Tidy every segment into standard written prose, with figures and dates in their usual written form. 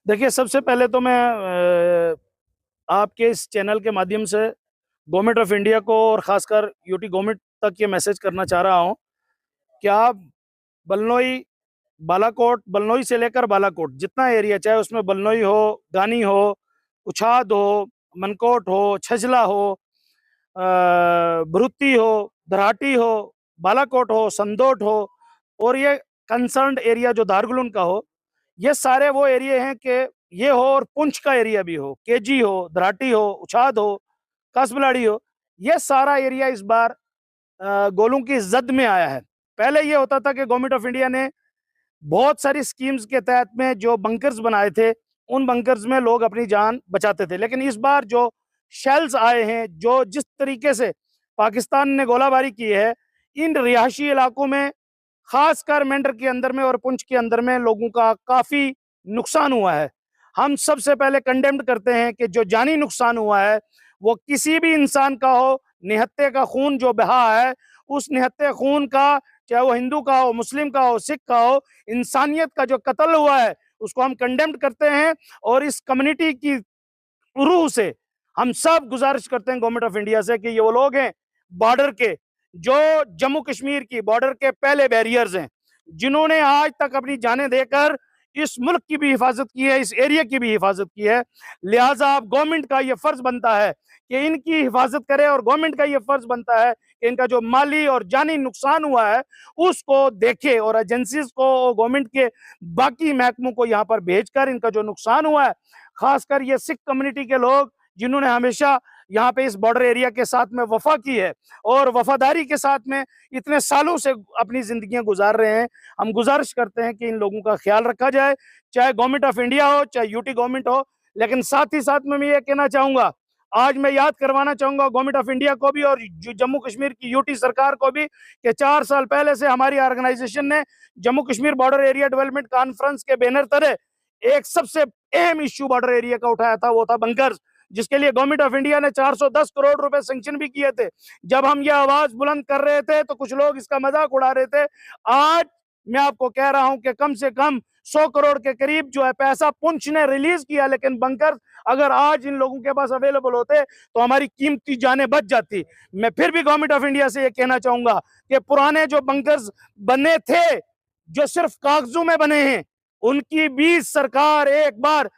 देखिए, सबसे पहले तो मैं आपके इस चैनल के माध्यम से गवर्नमेंट ऑफ इंडिया को और ख़ासकर यूटी गवर्नमेंट तक ये मैसेज करना चाह रहा हूँ कि आप बलनोई, बालाकोट, बलनोई से लेकर बालाकोट जितना एरिया चाहे उसमें बलनोई हो, गानी हो, उछाद हो, मनकोट हो, छजला हो, भरुत्ती हो, धराटी हो, बालाकोट हो, संदोट हो और ये कंसर्न्ड एरिया जो दारगुलन का हो, ये सारे वो एरिया हैं कि ये हो और पुंछ का एरिया भी हो, केजी हो, धराटी हो, उछाद हो, कसबलाड़ी हो, ये सारा एरिया इस बार गोलों की जद में आया है। पहले ये होता था कि गवर्नमेंट ऑफ इंडिया ने बहुत सारी स्कीम्स के तहत में जो बंकर्स बनाए थे, उन बंकर्स में लोग अपनी जान बचाते थे। लेकिन इस बार जो शेल्स आए हैं, जो जिस तरीके से पाकिस्तान ने गोलाबारी की है, इन रिहायशी इलाकों में खासकर मेंढर के अंदर में और पुंछ के अंदर में लोगों का काफी नुकसान हुआ है। हम सबसे पहले कंडेम्ड करते हैं कि जो जानी नुकसान हुआ है वो किसी भी इंसान का हो, निहत्थे का खून जो बहा है, उस निहत्थे खून का, चाहे वो हिंदू का हो, मुस्लिम का हो, सिख का हो, इंसानियत का जो कत्ल हुआ है उसको हम कंडेम्ड करते हैं। और इस कम्युनिटी की रूह से हम सब गुजारिश करते हैं गवर्नमेंट ऑफ इंडिया से कि ये वो लोग हैं बॉर्डर के, जो जम्मू कश्मीर की बॉर्डर के पहले बैरियर्स हैं, जिन्होंने आज तक अपनी जानें देकर इस मुल्क की भी हिफाजत की है, इस एरिया की भी हिफाजत की है। लिहाजा अब गवर्नमेंट का ये फर्ज बनता है कि इनकी हिफाजत करे और गवर्नमेंट का ये फर्ज बनता है कि इनका जो माली और जानी नुकसान हुआ है उसको देखे और एजेंसीज को, गवर्नमेंट के बाकी महकमों को यहाँ पर भेजकर इनका जो नुकसान हुआ है, खासकर ये सिख कम्युनिटी के लोग जिन्होंने हमेशा यहाँ पे इस बॉर्डर एरिया के साथ में वफा की है और वफादारी के साथ में इतने सालों से अपनी जिंदगियां गुजार रहे हैं, हम गुजारिश करते हैं कि इन लोगों का ख्याल रखा जाए, चाहे गवर्नमेंट ऑफ इंडिया हो, चाहे यूटी गवर्नमेंट हो। लेकिन साथ ही साथ में मैं ये कहना चाहूंगा, आज मैं याद करवाना चाहूंगा गवर्नमेंट ऑफ इंडिया को भी और जम्मू कश्मीर की यूटी सरकार को भी कि 4 साल पहले से हमारी ऑर्गेनाइजेशन ने Jammu Kashmir border area development conference के बैनर तले एक सबसे अहम इश्यू बॉर्डर एरिया का उठाया था, वो था बंकर्स, जिसके लिए गवर्नमेंट ऑफ इंडिया ने 410 करोड़ रुपए सैंक्शन भी किए थे। जब हम ये आवाज बुलंद कर रहे थे तो कुछ लोग इसका मजाक उड़ा रहे थे। आज मैं आपको कह रहा हूं कि कम से कम 100 करोड़ के करीब जो है पैसा पुंछ ने रिलीज किया, लेकिन बंकर अगर आज इन लोगों के पास अवेलेबल होते तो हमारी कीमती जानें बच जाती। मैं फिर भी गवर्नमेंट ऑफ इंडिया से ये कहना चाहूंगा कि पुराने जो बंकर्स बने थे, जो सिर्फ कागजों में बने हैं, उनकी भी सरकार एक बार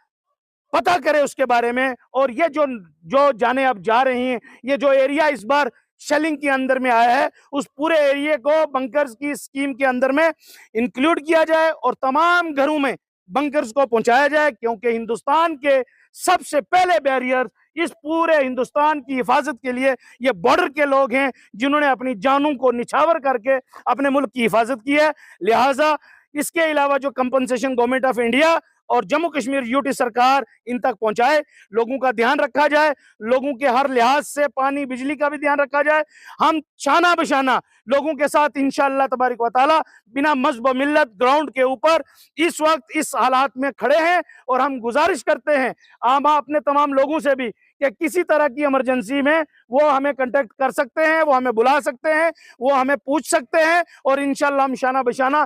पता करे उसके बारे में। और ये जो जो जाने अब जा रही हैं, ये जो एरिया इस बार शेलिंग के अंदर में आया है, उस पूरे एरिया को बंकर्स की स्कीम के अंदर में इंक्लूड किया जाए और तमाम घरों में बंकर्स को पहुंचाया जाए, क्योंकि हिंदुस्तान के सबसे पहले बैरियर इस पूरे हिंदुस्तान की हिफाजत के लिए ये बॉर्डर के लोग हैं, जिन्होंने अपनी जानों को निछावर करके अपने मुल्क की हिफाजत की है। लिहाजा इसके अलावा जो कंपनसेशन गवर्नमेंट ऑफ इंडिया और जम्मू कश्मीर यूटी सरकार इन तक पहुंचाए, लोगों का ध्यान रखा जाए, लोगों के हर लिहाज से पानी बिजली का भी ध्यान रखा जाए। हम शाना बशाना लोगों के साथ इंशाअल्लाह तबारिक व तआला बिना मजहब व मिल्लत ग्राउंड के ऊपर इस वक्त इस हालात में खड़े हैं। और हम गुजारिश करते हैं आम अपने तमाम लोगों से भी कि किसी तरह की इमरजेंसी में वो हमें कांटेक्ट कर सकते हैं, वो हमें बुला सकते हैं, वो हमें पूछ सकते हैं और इंशाअल्लाह हम शाना बशाना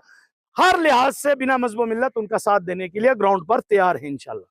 हर लिहाज से बिना मजहब मिल्लत उनका साथ देने के लिए ग्राउंड पर तैयार है इंशाल्लाह।